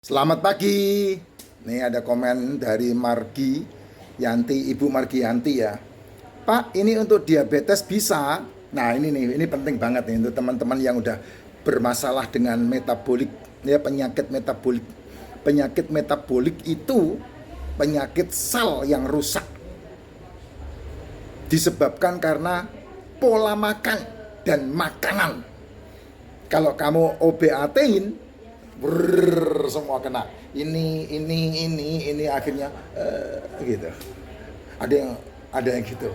Selamat pagi. Nih ada komen dari Margi Yanti, Ibu Margi Yanti ya. Pak, ini untuk diabetes bisa. Nah, ini nih, ini penting banget nih untuk teman-teman yang udah bermasalah dengan metabolik, ya penyakit metabolik. Penyakit metabolik itu penyakit sel yang rusak disebabkan karena pola makan dan makanan. Kalau kamu obeatein, semua kena. Ini akhirnya gitu. Ada yang gitu.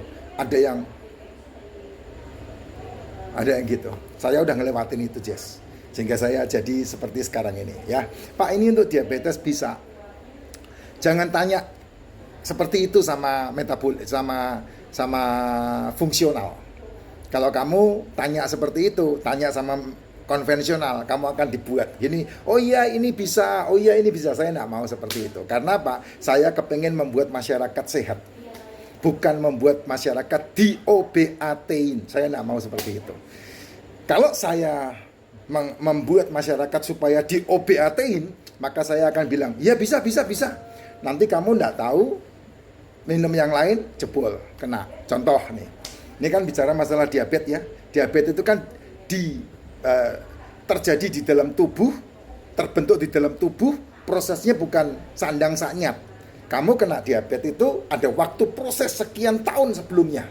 Ada yang gitu. Saya udah ngelewatin itu, Jess. Sehingga saya jadi seperti sekarang ini, ya. Pak, ini untuk diabetes bisa. Jangan tanya seperti itu sama metabolik, sama fungsional. Kalau kamu tanya seperti itu, tanya sama konvensional, kamu akan dibuat gini, oh iya ini bisa, oh iya ini bisa. Saya nggak mau seperti itu. Karena apa? Saya kepengen membuat masyarakat sehat, bukan membuat masyarakat diobeatein. Saya nggak mau seperti itu. Kalau saya membuat masyarakat supaya diobeatein, maka saya akan bilang, ya bisa. Nanti kamu nggak tahu, minum yang lain jebol, kena. Contoh nih, ini kan bicara masalah diabetes ya. Diabetes itu kan terjadi di dalam tubuh, terbentuk di dalam tubuh, prosesnya bukan sandang saknyap. Kamu kena diabetes itu ada waktu proses sekian tahun sebelumnya,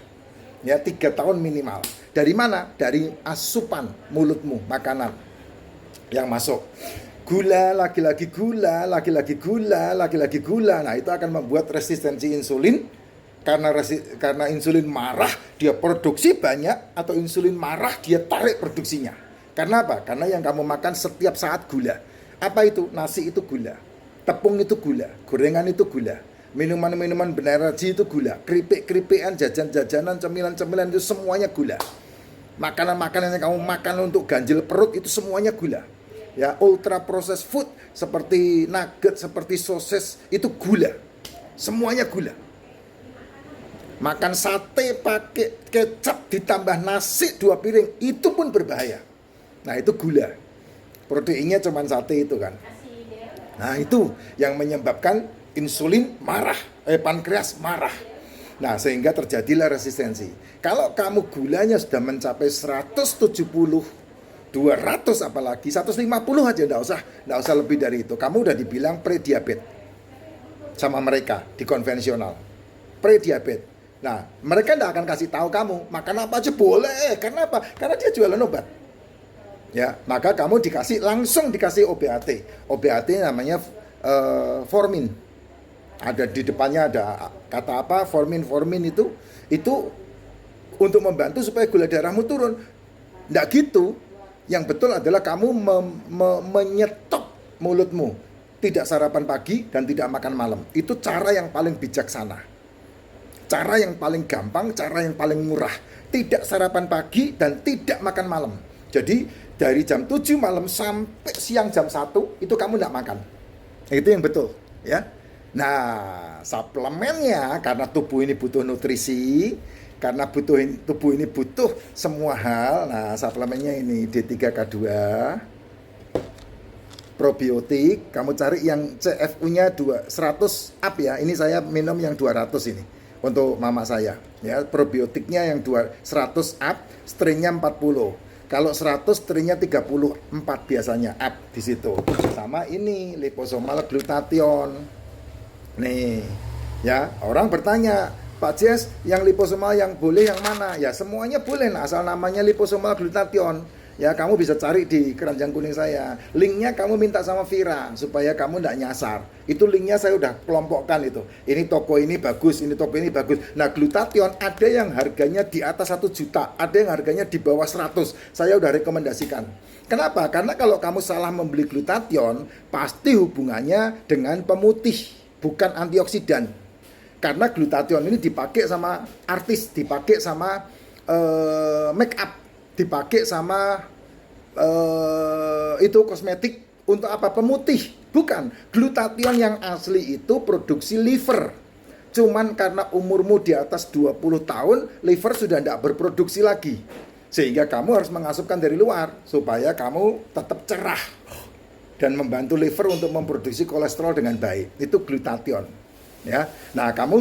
ya 3 tahun minimal. Dari mana? Dari asupan mulutmu, makanan yang masuk. Gula, lagi-lagi gula. Nah, itu akan membuat resistensi insulin. Karena insulin marah, dia produksi banyak, atau insulin marah, dia tarik produksinya. Karena apa? Karena yang kamu makan setiap saat gula. Apa itu? Nasi itu gula, tepung itu gula, gorengan itu gula, minuman-minuman berenergi itu gula, keripik-keripikan, jajan-jajanan, cemilan-cemilan itu semuanya gula. Makanan-makanan yang kamu makan untuk ganjil perut itu semuanya gula. Ya, ultra processed food seperti nugget, seperti sosis itu gula. Semuanya gula. Makan sate pakai kecap ditambah nasi 2 piring itu pun berbahaya. Nah, itu gula. Proteinnya cuma sate itu kan. Nah, itu yang menyebabkan insulin marah, pankreas marah. Nah, sehingga terjadilah resistensi. Kalau kamu gulanya sudah mencapai 170, 200 apalagi 150 aja, enggak usah lebih dari itu. Kamu udah dibilang prediabetes sama mereka di konvensional. Prediabetes. Nah, mereka tidak akan kasih tahu kamu makan apa aja boleh. Karena apa? Karena dia jualan obat. Ya, maka kamu langsung dikasih OBAT. OBAT namanya formin. Ada di depannya ada kata apa? Formin itu untuk membantu supaya gula darahmu turun. Nggak gitu. Yang betul adalah kamu menyetop mulutmu. Tidak sarapan pagi dan tidak makan malam. Itu cara yang paling bijaksana. Cara yang paling gampang, cara yang paling murah. Tidak sarapan pagi dan tidak makan malam. Jadi dari jam 7 malam sampai siang jam 1 itu kamu tidak makan. Itu yang betul, ya. Nah, suplemennya karena tubuh ini butuh nutrisi, karena tubuh ini butuh semua hal. Nah, suplemennya ini D3K2 probiotik. Kamu cari yang CFU-nya 100 up ya. Ini saya minum yang 200 ini untuk mama saya. Ya, probiotiknya yang 100 up, strainnya 40. Kalau 100 strainnya 34 biasanya up di situ. Sama ini liposomal glutathione. Nih, ya, orang bertanya, Pak Jess, yang liposomal yang boleh yang mana? Ya, semuanya boleh, nah, asal namanya liposomal glutathione. Ya, kamu bisa cari di keranjang kuning saya. Linknya kamu minta sama Vira supaya kamu tidak nyasar. Itu linknya saya udah kelompokkan itu. Ini toko ini bagus, ini toko ini bagus. Nah, glutathione ada yang harganya di atas 1 juta, ada yang harganya di bawah 100. Saya udah rekomendasikan. Kenapa? Karena kalau kamu salah membeli glutathione, pasti hubungannya dengan pemutih, bukan antioksidan. Karena glutathione ini dipakai sama artis, dipakai sama make up, dipakai sama itu kosmetik untuk apa? Pemutih. Bukan. Glutathione yang asli itu produksi liver. Cuman karena umurmu di atas 20 tahun, liver sudah tidak berproduksi lagi. Sehingga kamu harus mengasupkan dari luar supaya kamu tetap cerah. dan membantu liver untuk memproduksi kolesterol dengan baik. Itu glutathione. Ya. Nah, kamu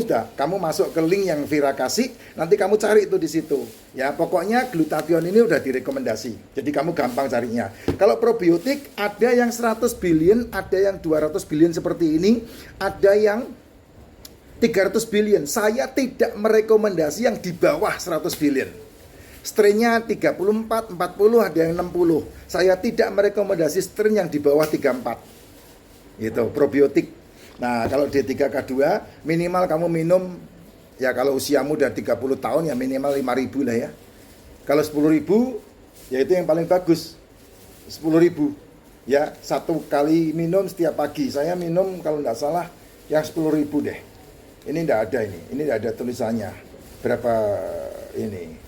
masuk ke link yang Vira kasih, nanti kamu cari itu di situ. Ya, pokoknya glutathione ini udah direkomendasi. Jadi kamu gampang carinya. Kalau probiotik ada yang 100 billion, ada yang 200 billion seperti ini, ada yang 300 billion. Saya tidak merekomendasi yang di bawah 100 billion. Strainnya 34, 40, ada yang 60. Saya tidak merekomendasi strain yang di bawah 34. Itu probiotik. Nah, kalau D3K2 minimal kamu minum, ya kalau usiamu udah 30 tahun ya minimal 5.000 lah ya. Kalau 10.000 ya itu yang paling bagus. 10.000 ya, satu kali minum setiap pagi. Saya minum kalau nggak salah yang 10.000 deh. Ini nggak ada ini nggak ada tulisannya berapa ini.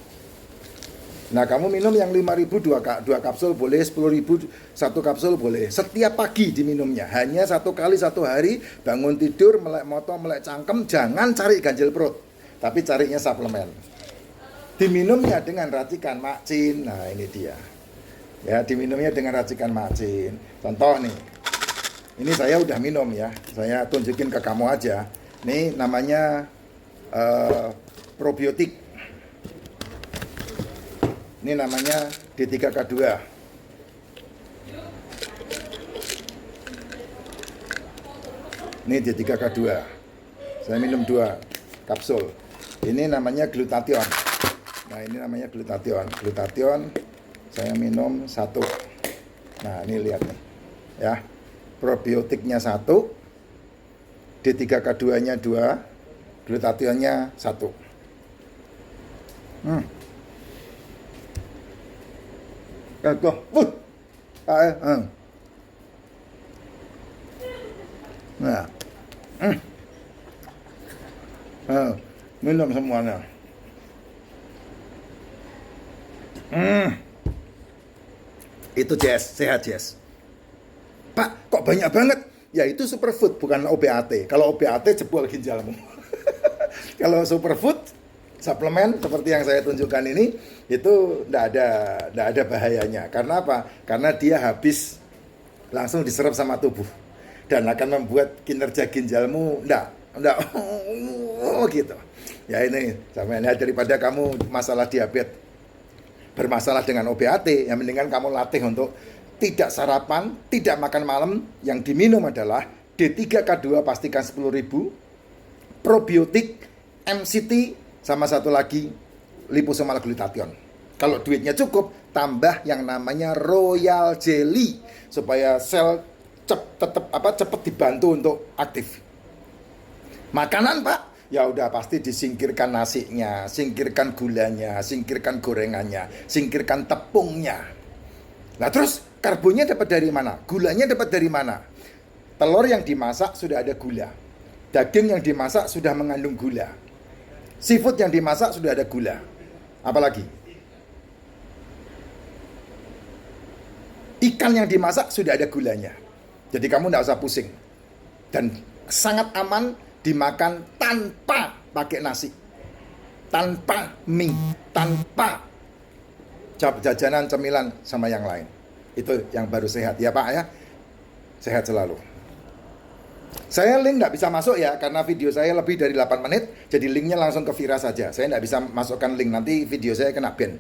Nah, kamu minum yang 5.000 2 kapsul boleh, 10.000 1 kapsul boleh. Setiap pagi diminumnya. Hanya 1 kali 1 hari, bangun tidur, melek moto, melek cangkem, jangan cari ganjil perut. Tapi carinya suplemen. Diminumnya dengan racikan macin. Nah, ini dia. Ya, diminumnya dengan racikan macin. Contoh nih. Ini saya udah minum ya. Saya tunjukin ke kamu aja. Ini namanya probiotik. Ini namanya D3K2. Ini D3K2. Saya minum 2 kapsul. Ini namanya glutathione. Nah, ini namanya glutathione. Glutathione saya minum 1. Nah, ini lihat nih. Ya. Probiotiknya 1. D3K2-nya 2. Glutathione-nya 1. Nah, minum semuanya. Itu Jess, sehat Jess. Pak, kok banyak banget? Ya itu superfood, bukan OBAT. Kalau OBAT jebol ginjalmu. Kalau superfood, suplemen seperti yang saya tunjukkan ini, itu tidak ada bahayanya. Karena apa? Karena dia habis langsung diserap sama tubuh dan akan membuat kinerja ginjalmu enggak gitu. Ya ini sampai daripada kamu masalah diabetes bermasalah dengan OBAT, yang mendingan kamu latih untuk tidak sarapan, tidak makan malam. Yang diminum adalah D3K2 pastikan 10.000, probiotik, MCT, sama satu lagi liposomal glutathione. Kalau duitnya cukup, tambah yang namanya royal jelly supaya sel cepat dibantu untuk aktif. Makanan, Pak, ya udah pasti disingkirkan nasinya, singkirkan gulanya, singkirkan gorengannya, singkirkan tepungnya. Nah, terus karbonnya dapat dari mana? Gulanya dapat dari mana? Telur yang dimasak sudah ada gula. Daging yang dimasak sudah mengandung gula. Seafood yang dimasak sudah ada gula. Apalagi? Ikan yang dimasak sudah ada gulanya. Jadi kamu tidak usah pusing. Dan sangat aman dimakan tanpa pakai nasi. Tanpa mie. Tanpa jajanan, cemilan, sama yang lain. Itu yang baru sehat. Ya Pak ya? Sehat selalu. Saya link nggak bisa masuk ya, karena video saya lebih dari 8 menit. Jadi linknya langsung ke Vira saja. Saya nggak bisa masukkan link, nanti video saya kena ban.